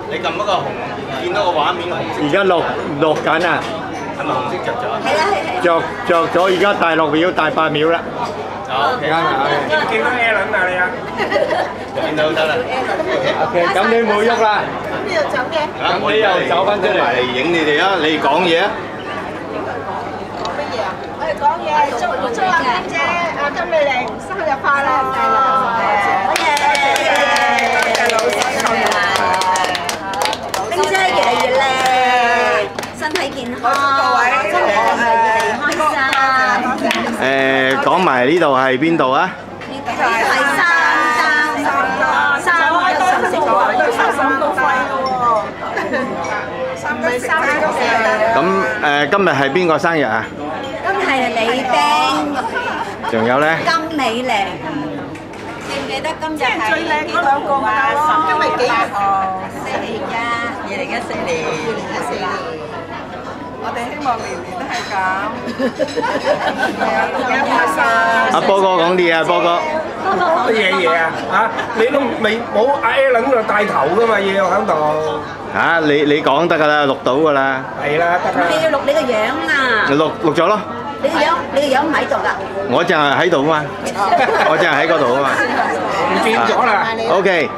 你撳嗰個紅，見到個畫面紅色。而家錄緊啊！係咪紅色着咗？係啊係。着咗，而家第6秒、第8秒啦。OK。見到 Alan 啊你啊？見到得啦。OK， 咁你冇喐啦。邊度走嘅？咁你又走翻出嚟嚟影你哋啊！你哋講嘢啊！講乜嘢啊？我哋講嘢，祝阿金姐、阿金美玲生日快樂！好嘢！多謝老師，金姐越嚟越靚，身體健康，各位真係越嚟越開心。講埋呢度係邊度啊？呢個係三個食過要收3個費嘅喎，唔係3個嘅。咁今日係邊個生日啊？今日係李冰，仲有咧？金美玲，記唔記得今日係最靚嗰兩個啊？今日幾號？4/1，2014年。我哋希望年年都係咁，咁開心。阿波哥講啲啊，波哥。乜嘢啊？嚇！你都未冇阿 Alan 喺度帶頭噶嘛？要喺度。嚇！你講得㗎啦，錄到㗎啦。係啦，得啦。你要錄你個樣啊！錄咗咯。你個樣唔喺度㗎。我淨係喺度啊嘛，我淨係喺嗰度啊嘛。唔見咗啦。OK。